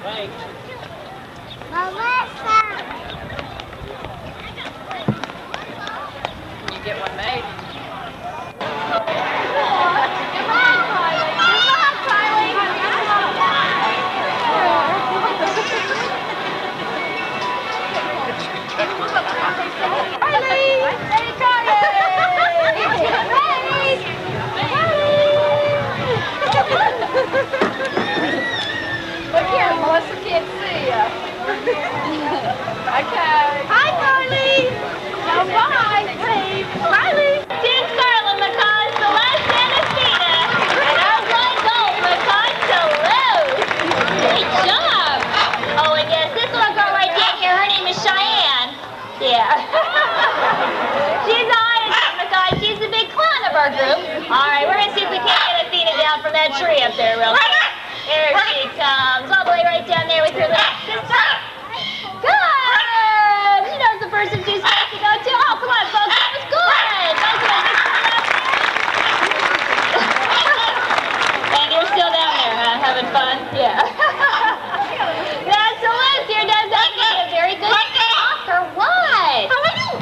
Melissa! Can you get one made? Look here, Melissa can't see you. Okay. Hi, Carly! Now bye. Wave. Riley. Team Scarlet, Makai, Celeste, and Athena. And our one goal, Makai Toulouse. Great job. Oh, and yes, this little girl right down here, her name is Cheyenne. Yeah. She's the highest, Makai. She's the big clown of our group. All right, we're going to see if we can't get Athena down from that tree up there real quick. There she comes, all the way right down there with her little sister. Good! She knows the person she's supposed to go to. Oh, come on, folks, that was good. Nice one, and you're still down there, huh? Having fun? Yeah. Now, Celeste here does that to be a very good talker. What? How are you?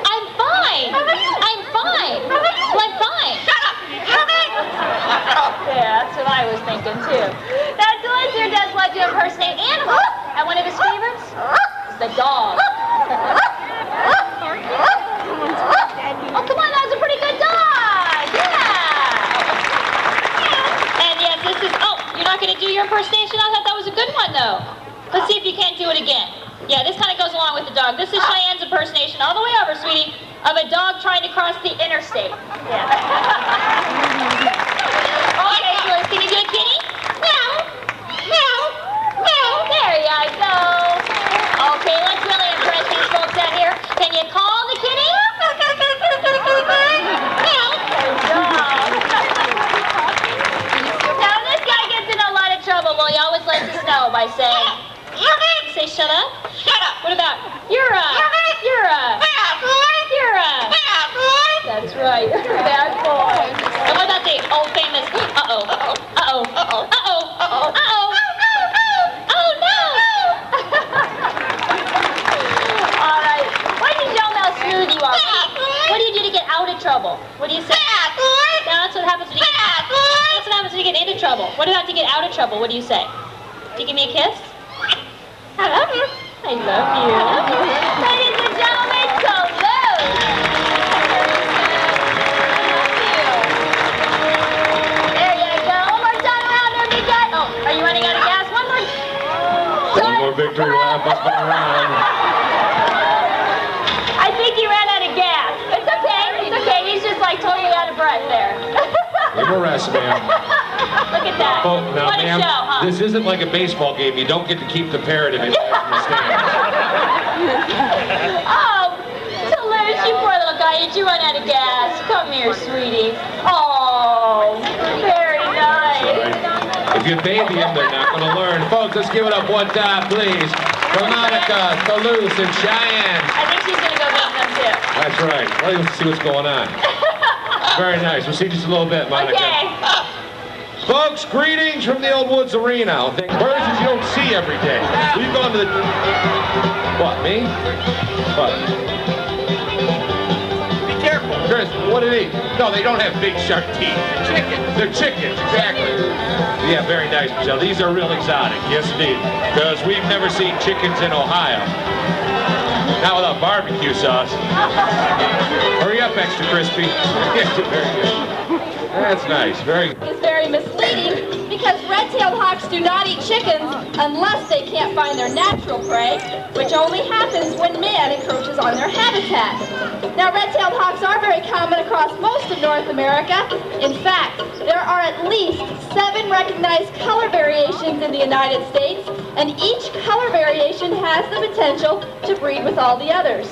I'm fine. I'm fine. Well, I'm fine. Shut up. Yeah, that's what I was thinking, too. Now, Celeste here does love to impersonate animals. And one of his favorites is the dog. Oh, come on, that was a pretty good dog. Yeah. And yes, this is, oh, you're not going to do your impersonation? I thought that was a good one, though. Let's see if you can't do it again. Yeah, this kind of goes along with the dog. This is Cheyenne's impersonation all the way over, sweetie, of a dog trying to cross the interstate. Yeah. Okay, so can you do a kitty? Meow. Meow. Meow. There you go. Okay, let's really impress these folks out here. Can you call the kitty? Meow. Good job. Now, this guy gets in a lot of trouble. Well, he always lets us know by saying, say shut up. Shut up. What about, that's right, bad boy. And what about the old famous, uh-oh, uh-oh, uh-oh, uh-oh, uh-oh, uh-oh, uh-oh, oh no. All right, why don't you show them how smooth you are? What do you do to get out of trouble? What do you say? No, that's what happens when you get into trouble. What about to get out of trouble? What do you say? Do you give me a kiss? I love you. I love you. Ladies and gentlemen, Toulouse. There you go. One more time around there, big guy. Oh, are you running out of gas? One more. One more victory lap up and around. I think he ran out of gas. It's okay. It's okay. He's just like totally out of breath there. Give him a rest, ma'am. Look at that. Oh, now, What a ma'am, show, huh? this isn't like a baseball game. You don't get to keep the parrot in the stand. Oh, Toulouse, you poor little guy. Did you run out of gas? Come here, sweetie. Oh, very nice. Right. If you baby them, they're not going to learn. Folks, let's give it up one time, please, for Monica, Toulouse, and Cheyenne. I think she's going to go get them, too. That's right. Let's see what's going on. Very nice. We'll see you just a little bit, Monica. Okay. Folks, greetings from the Old Woods Arena. Birds that you don't see every day. We've gone to the... What, me? What? Be careful. Chris, what did he? No, they don't have big sharp teeth. Chicken. They're chickens, exactly. Yeah, very nice, Michelle. These are real exotic. Yes, indeed. Because we've never seen chickens in Ohio. Not without barbecue sauce. Hurry up, extra crispy. Yes, very good. That's nice. Very good. Is very misleading because red-tailed hawks do not eat chickens unless they can't find their natural prey, which only happens when man encroaches on their habitat. Now, red-tailed hawks are very common across most of North America. In fact, there are at least 7 recognized color variations in the United States, and each color variation has the potential to breed with all the others.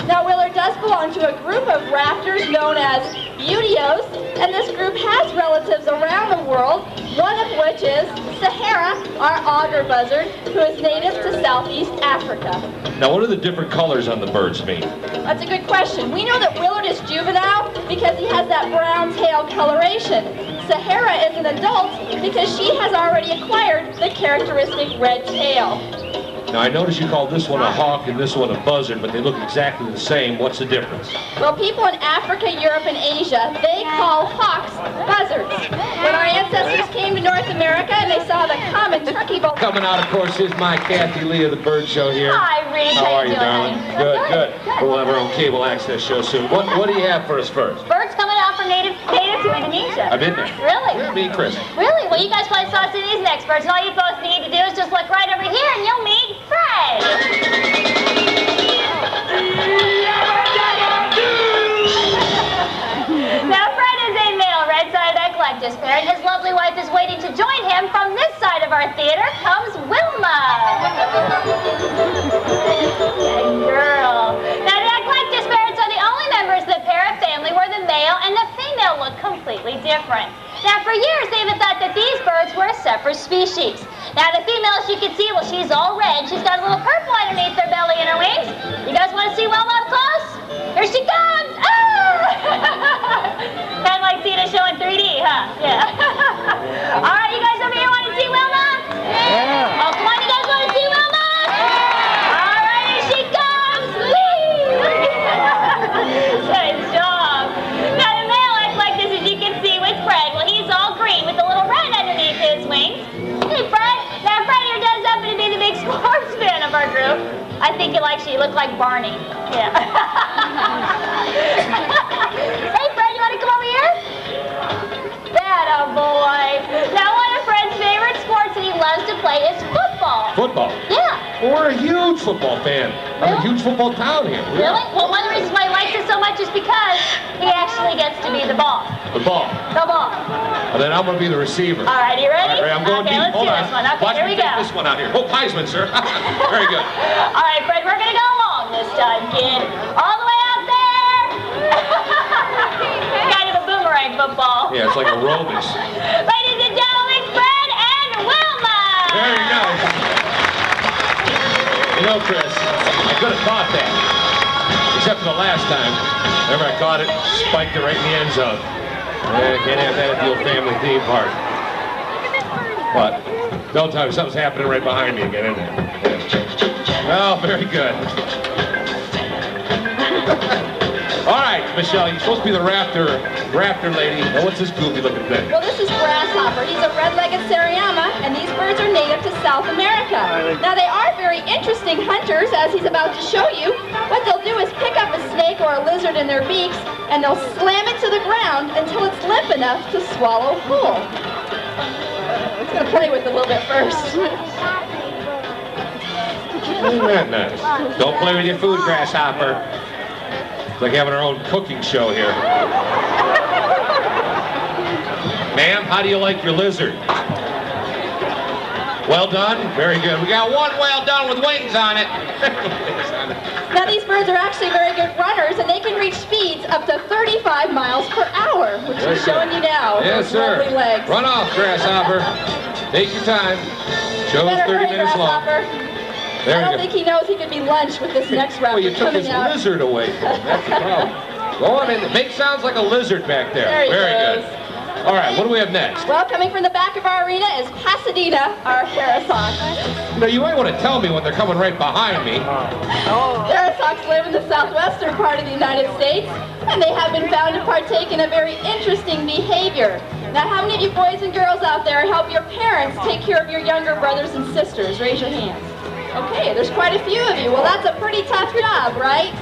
Now, Willard does belong to a group of raptors known as Buteos, and this group has relatives around the world, one of which is Sahara, our auger buzzard, who is native to Southeast Africa. Now, what do the different colors on the birds mean? That's a good question. We know that Willard is juvenile because he has that brown tail coloration. Sahara is an adult because she has already acquired the characteristic red tail. Now, I notice you call this one a hawk and this one a buzzard, but they look exactly the same. What's the difference? Well, people in Africa, Europe, and Asia, they call hawks buzzards. When our ancestors came to North America and they saw the common turkey bull... Coming out, of course, is my Kathy Lee of the Bird Show here. Hi, Reed. How are you, doing, darling? honey? Good. We'll have our own cable access show soon. What do you have for us first? Birds coming out from native to Indonesia. I've been there. Really? Yeah, me and Chris. Really? Well, you guys probably saw some of these experts, and all you both need to do is just look right over here, and you'll meet Fred. Now, Fred is a male red-sided eclectus parrot. His lovely wife is waiting to join him. From this side of our theater comes Wilma. Good girl. Now, the eclectus parrots are the only members of the parrot family where the male and the female look completely different. Now, for years, they even thought that these birds were a separate species. Now, the female, as you can see, well, she's all red. She's got a little purple underneath her belly and her wings. You guys want to see Wilma up close? Here she comes! Ah! Kind of like seeing a show in 3D, huh? Yeah. All right, you guys over here want to see Wilma? Yeah. Oh, come on, you guys want to see Wilma? Yeah. All right, here she comes! Good job. Now, the male eclectus, as you can see with Fred, well, he's all green with a little red underneath his wings. Hey, Fred. Now, Fred here does happen to be the big sports fan of our group. I think he likes you. You look like Barney. Yeah. Hey, Fred, you want to come over here? That a boy. Now, one of Fred's favorite sports that he loves to play is football. Football? Yeah. Well, we're a huge football fan. I'm a huge football town here. Really? Well, one of the reasons why he likes it so much is because he actually gets to be the ball. The ball. The ball. And then I'm going to be the receiver. All right, you ready? All right, I'm going okay, deep. let's Hold do on. this one. Okay, Watch here me we take go. this one out here. Oh, Heisman, sir. Very good. All right, Fred, we're going to go long this time, kid. All the way out there. Kind of a boomerang football. Yeah, it's like aerobics. Ladies and gentlemen, Fred and Wilma. Very nice. You know, Chris, I could have caught that. Except for the last time. Remember, I caught it, spiked it right in the end zone. Can't have that at the old family theme park. What? Don't tell me something's happening right behind me again, isn't it? Oh, very good. All right, Michelle, you're supposed to be the raptor lady. Now, what's this goofy looking thing? Well, this is Grasshopper. He's a red-legged Seriama, and these birds are native to South America. Now, they are very interesting hunters, as he's about to show you. What they'll do is pick up a snake or a lizard in their beaks, and they'll slam it to the ground until it's limp enough to swallow whole. I'm going to play with it a little bit first. Isn't that nice? Don't play with your food, Grasshopper. It's like having our own cooking show here. Ma'am, how do you like your lizard? Well done? Very good. We got one well done with wings on it. Now, these birds are actually very good runners, and they can reach speeds up to 35 miles per hour, which Yes, is showing you now. Yes, Those sir. lovely legs. Run off, Grasshopper. Take your time. Show's Better 30 hurry, minutes long. Grasshopper. There I we don't go. think he knows he could be lunch with this next raptor Well, you took coming his out. lizard away from him. That's the problem. Go on in. Make sounds like a lizard back there. There he Very goes. good. All right, what do we have next? Well, coming from the back of our arena is Pasadena, our Harris Hawks. You know, you might want to tell me when they're coming right behind me. Harris Hawks live in the southwestern part of the United States, and they have been found to partake in a very interesting behavior. Now, how many of you boys and girls out there help your parents take care of your younger brothers and sisters? Raise your hands. Okay, there's quite a few of you. Well, that's a pretty tough job, right?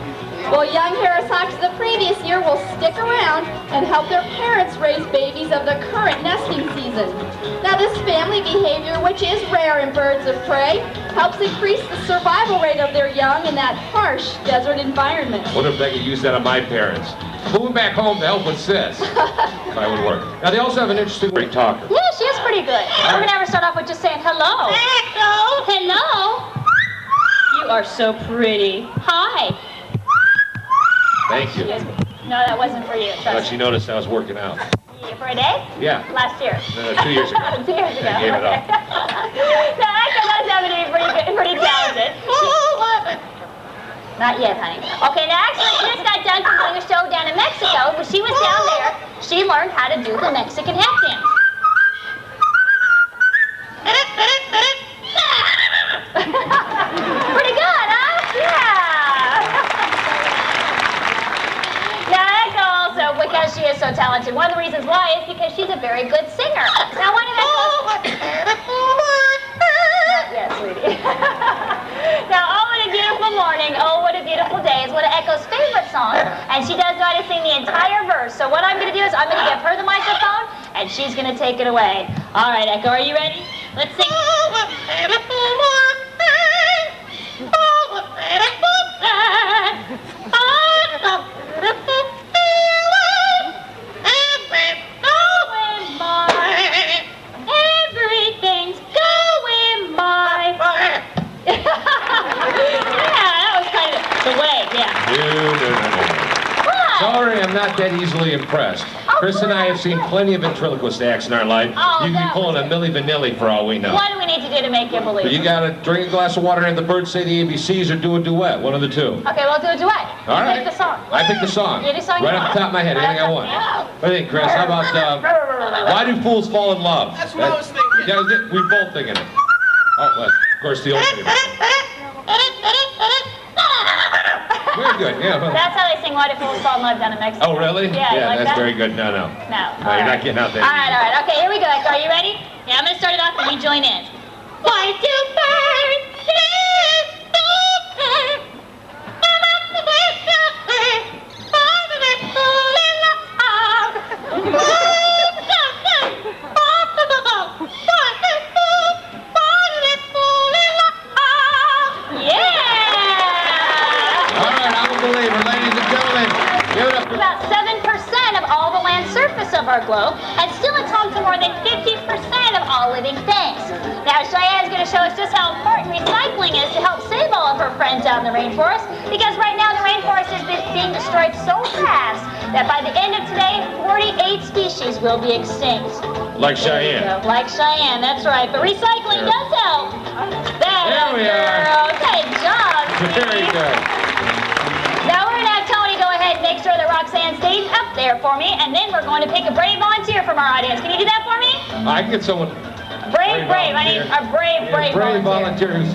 Well, young Harris Hawks of the previous year will stick around and help their parents raise babies of the current nesting season. Now, this family behavior, which is rare in birds of prey, helps increase the survival rate of their young in that harsh desert environment. Wonder if they could use that on my parents. Moving back home to help with sis. If I would work. Now, they also have an interesting great talker. Yeah, she is pretty good. We're going to have her start off with just saying hello. Hello. Hello. You are so pretty. Hi. Thank you. No, that wasn't for you. But she noticed I was working out. For a day? Yeah. Last year. 2 years ago. 2 years ago. I gave it up. No, actually, that's having to be pretty good, pretty talented. Not yet, honey. Okay, now actually, she just got done from doing a show down in Mexico, but she was down there she learned how to do the Mexican hat dance. Pretty good, huh? Yeah. Now, Echo also, because she is so talented, one of the reasons why is because she's a very good singer. Now, one of Echo's... Yes, sweetie. Now, oh, what a beautiful morning, oh, what a beautiful day is one of Echo's favorite songs, and she does know how to sing the entire verse. So what I'm going to do is I'm going to give her the microphone, and she's going to take it away. All right, Echo, are you ready? Let's sing. Everything's going by. Yeah, that was kind of the way, yeah. No. What? Sorry, I'm not that easily impressed. Chris and I have seen plenty of ventriloquist acts in our life. Oh, You could be that pulling was a Milli Vanilli for all we know. What do we need to do to make you believe? But you gotta drink a glass of water and the birds say the ABCs or do a duet, one of the two. Okay, we'll do a duet. All You right. pick the song. I pick the song. You do song Right you off want. the top of my head, Right anything I off want. the top. What do you think, Chris? How about, Why Do Fools Fall in Love? That's what I was thinking. Yeah, we're both thinking it. Oh, well, of course, the old favorite. Very good, yeah. Well. That's how they sing Why Do Fools Fall in Love down in Mexico. Oh, really? Yeah, you like that's that? very good. No. No. No, you're not getting out there. All right. Okay, here we go. Are you ready? Yeah, I'm going to start it off and you join in. Why do birds All right, I'm a believer. Ladies and gentlemen, give it up. About 7% of all the land surface of our globe, and still it's home to more than 50% of all living things. Now, Cheyenne's going to show us just how important recycling is to help save all of her friends out in the rainforest, because right now the rainforest is being destroyed so fast that by the end of today, 48 species will be extinct. Like Cheyenne. Like Cheyenne, that's right. But recycling does help. There we are. Good job. Very good. Now we're going to have Tony go ahead and make sure that Roxanne stays up there for me, and then we're going to pick a brave volunteer from our audience. Can you do that for me? I can get someone. Brave. I need a brave volunteer who's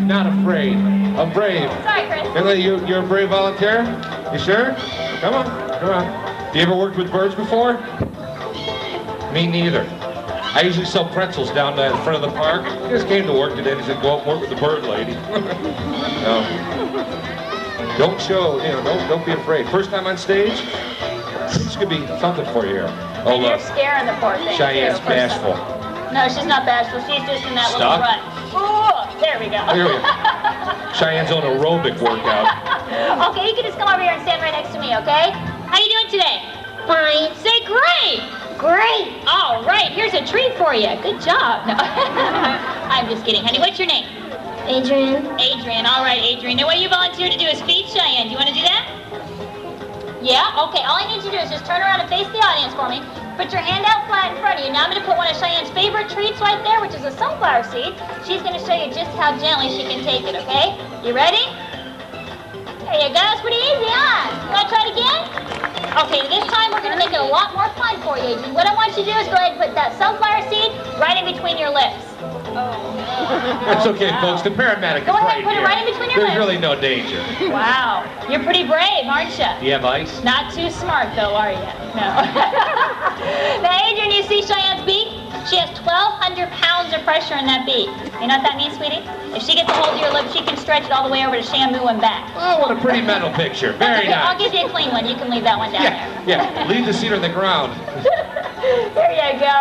not afraid. I'm brave. Sorry, Chris. Emily, you're a brave volunteer? You sure? Come on. You ever worked with birds before? Me neither. I usually sell pretzels down in front of the park. I just came to work today and said, go up and work with the bird lady. No. Don't show, don't be afraid. First time on stage, this could be something for you here. Oh, And you're look. scaring the poor thing. Cheyenne's too, bashful. No, she's not bashful. She's just in that Stuck? little rut. Ooh, there we go. Here we go. Cheyenne's on aerobic workout. Okay, you can just come over here and stand right next to me, okay? How you doing today? Fine. Say great. Great. All right, here's a treat for you. Good job. No. I'm just kidding, honey. What's your name? Adrian. Adrian. All right, Adrian. Now, what you volunteered to do is feed Cheyenne. Do you want to do that? Yeah? Okay, all I need you to do is just turn around and face the audience for me. Put your hand out flat in front of you. Now I'm going to put one of Cheyenne's favorite treats right there, which is a sunflower seed. She's going to show you just how gently she can take it, okay? You ready? There you go. It's pretty easy, huh? You want to try it again? Okay, this time we're going to make it a lot more fun for you, Adrian. What I want you to do is go ahead and put that sunflower seed right in between your lips. That's okay, folks. The paramedic is Go ahead right and put it here. right in between your There's lips. really no danger. Wow. You're pretty brave, aren't you? Do you have ice? Not too smart, though, are you? No. Now, Adrian, you see Cheyenne's beak? She has 1,200 pounds of pressure in that beak. You know what that means, sweetie? If she gets a hold of your lip, she can stretch it all the way over to Shamu and back. Oh, what a pretty mental picture. Very Okay, I'll nice. give you a clean one. You can leave that one down Yeah. Leave the seed on the ground. There you go.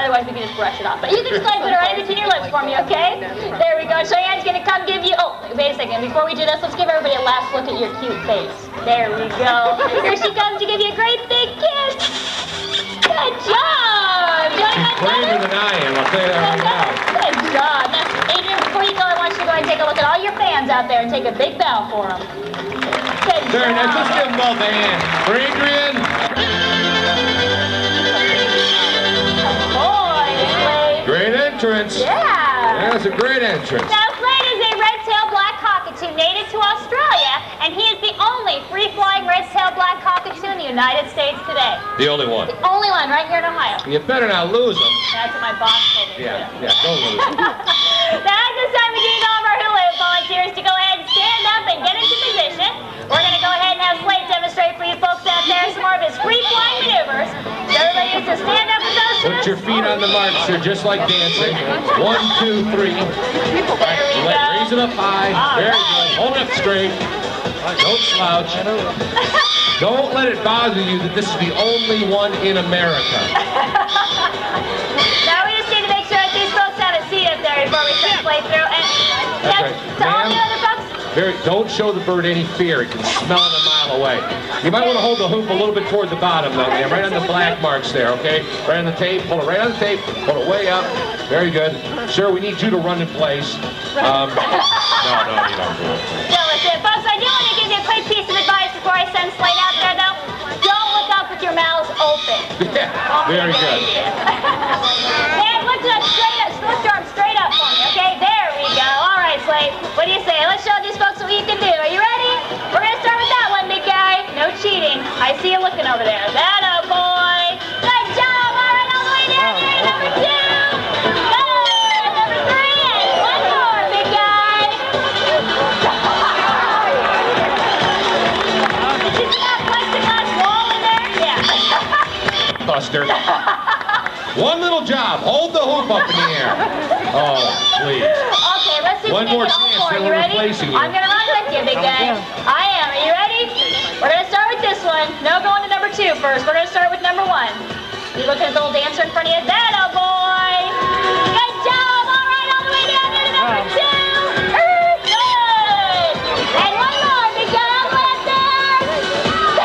Otherwise, we can just brush it off. But you can just go ahead and put it right in between your lips for me, okay? There we go. Cheyenne's going to come give you... Oh, wait a second. Before we do this, let's give everybody a last look at your cute face. There we go. Here she comes to give you a great big kiss. Good job. Do you want to She's come braver together? than I am. I'll tell you that right now. Good job. Now, Adrian, before you go, I want you to go ahead and take a look at all your fans out there and take a big bow for them. Good Very nice. Let's give job. them both a hand. For Adrian. Boy, Slade. Great entrance. Yeah. That's a great entrance. Now, Slade is a red-tailed black cockatoo, cockatoo native to Australia, and he is the only free-flying red-tailed black cockatoo in the United States today. The only one. The only one right here in Ohio. You better not lose them. That's what my boss told me. Yeah, don't lose them. Now at this time we need all of our hula hoop volunteers to go ahead and stand up and get into position. We're going to go ahead and have Slate demonstrate for you folks out there some more of his free-flying maneuvers. So everybody needs to stand up with those Put your feet on the march, sir, just like dancing. 1, 2, 3. There we go. Raise it up high. Very good. Hold it up straight. Don't slouch. Don't let it bother you that this is the only one in America. Now we just need to make sure that these folks have a seat up there before we start play through. And That's right. to all the Ma'am. other folks, Don't show the bird any fear. It can smell it a mile away. You might want to hold the hoop a little bit toward the bottom, though, ma'am. Right on the black marks there, okay? Right on the tape. Hold it right on the tape. Hold it way up. Very good. Sir, we need you to run in place. No, you don't do it. so listen, folks, I do want to give you a quick piece of advice before I send Slate out there, though. Don't look up with your mouths open. Yeah, very good. And lift it up straight up. Lift your arm straight up for me, okay? There we go. All right, Slate. What do you say? Let's show these folks what you can do. Are you ready? We're going to start with that one, big guy. No cheating. I see you looking over there. That boy. Good job. All right, all the way down here. Number 2. Good. Number 3. And one more, big guy. Did you see that plexiglass wall in there? Yeah. Buster. One little job. Hold the hoop up in the air. Oh, please. Okay, let's see if One we can more get all chance, 4. then You we're ready? replacing you. I'm gonna run with you, big guy. I am. Are you ready? We're gonna start with this one. No, going to number 2 first. We're gonna start with number 1. You looking at the little dancer in front of you? That boy. Good job. All right, all the way down here to number 2. Good. And one more, big guy. All the way up there.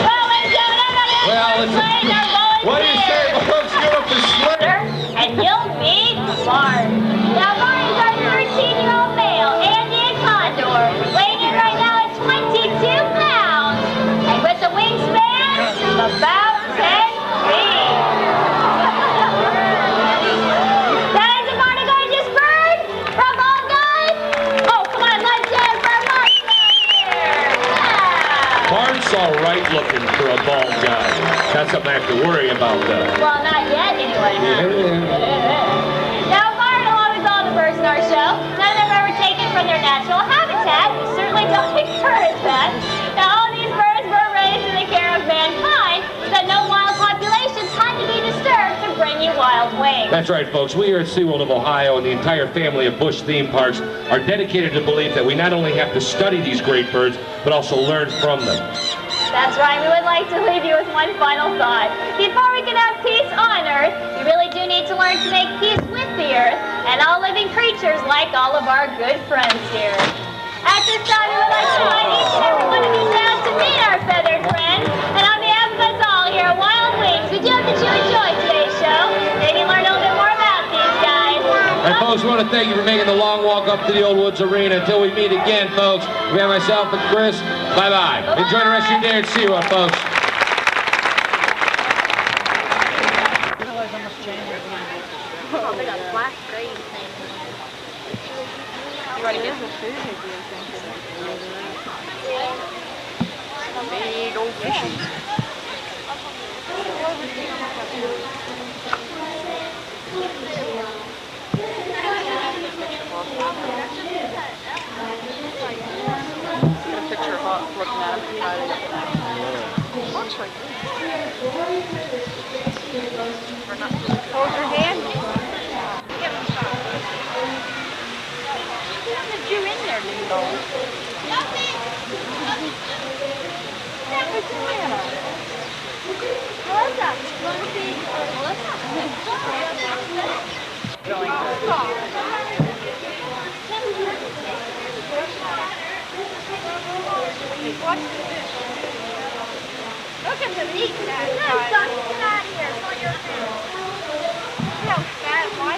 Well, ladies and gentlemen, everybody else Well, starts playing their ball What do you in say, there. folks? Give up the sled. And you'll meet Bart. Now, Bart is our 13-year-old male, Andean condor, weighing in right now at 22 pounds, and with a wingspan of about 10 feet. That is a Barney gorgeous bird from Bald Guy. Oh, come on, let's dance for Bart here. Yeah. Bart's all right looking for a bald guy. That's something I have to worry about, though. Well, not yet, anyway. Now, Bart, along with all the birds in our show, none of them are ever taken from their natural habitat. We certainly don't encourage that. Now, all these birds were raised in the care of mankind, so that no wild populations had to be disturbed to bring you wild wings. That's right, folks. We here at SeaWorld of Ohio and the entire family of Busch theme parks are dedicated to the belief that we not only have to study these great birds, but also learn from them. That's right, we would like to leave you with one final thought. Before we can have peace on Earth, we really do need to learn to make peace with the Earth and all living creatures like all of our good friends here. At this time, we would like to invite each and every one of you down to meet our feathered friends. And on behalf of us all here at Wild Wings, we do hope that you enjoyed today's show. Maybe learn a little bit more about these guys. And folks, we want to thank you for making the long walk up to the Old Woods Arena. Until we meet again, folks, we have myself and Chris. Bye-bye. Enjoy the rest of your day at SeaWorld, folks. Big old fishies. Get a picture of us looking at him and looks like hold your hand. Give him a shot. There's you in there, Dingo. Look at them eating that. No, son, get out of here. For your food. No, fat, why?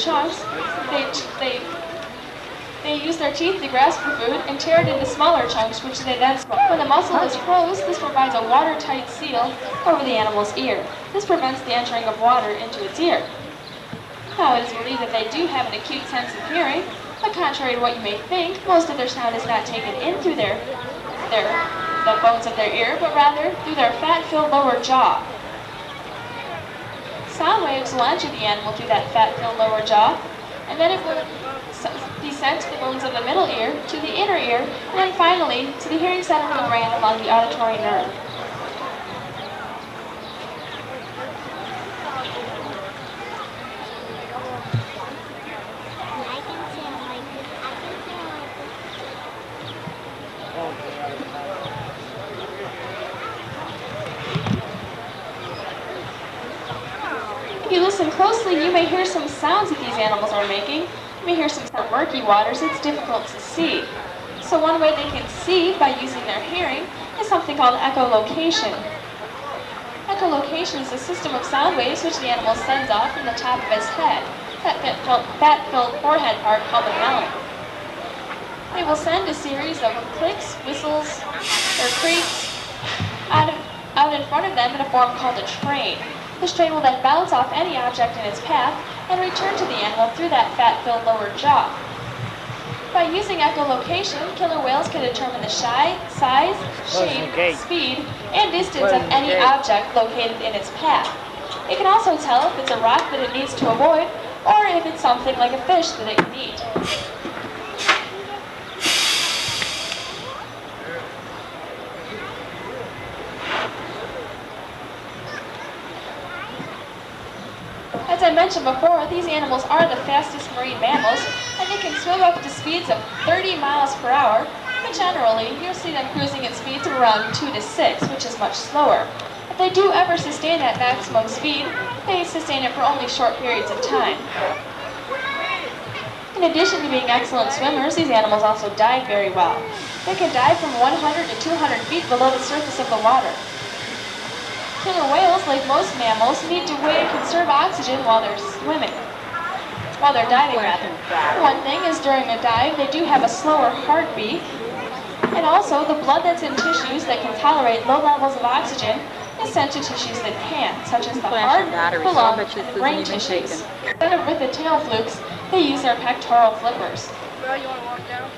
chunks, they use their teeth to grasp for food and tear it into smaller chunks, which they then swallow. When the muscle is closed, this provides a watertight seal over the animal's ear. This prevents the entering of water into its ear. Now, it is believed that they do have an acute sense of hearing, but contrary to what you may think, most of their sound is not taken in through the bones of their ear, but rather through their fat-filled lower jaw. Sound waves will enter the animal through that fat-filled lower jaw, and then it will descend to the bones of the middle ear, to the inner ear, and then finally to the hearing center of the brain along the auditory nerve. If you listen closely, you may hear some sounds that these animals are making. You may hear some murky waters. It's difficult to see. So one way they can see by using their hearing is something called echolocation. Echolocation is a system of sound waves which the animal sends off from the top of its head, that fat-filled forehead part called the melon. They will send a series of clicks, whistles, or creaks out in front of them in a form called a train. This train will then bounce off any object in its path and return to the animal through that fat-filled lower jaw. By using echolocation, killer whales can determine the size, shape, speed, and distance of any object located in its path. It can also tell if it's a rock that it needs to avoid, or if it's something like a fish that it can eat. As I mentioned before, these animals are the fastest marine mammals, and they can swim up to speeds of 30 miles per hour, but generally, you'll see them cruising at speeds of around 2 to 6, which is much slower. If they do ever sustain that maximum speed, they sustain it for only short periods of time. In addition to being excellent swimmers, these animals also dive very well. They can dive from 100 to 200 feet below the surface of the water. Killer whales, like most mammals, need to weigh and conserve oxygen while they're diving rather. One thing is during a dive, they do have a slower heartbeat, and also the blood that's in tissues that can tolerate low levels of oxygen is sent to tissues that can't, such as the heart, the lung, and brain tissues. Instead of with the tail flukes, they use their pectoral flippers. Well, you want to walk down?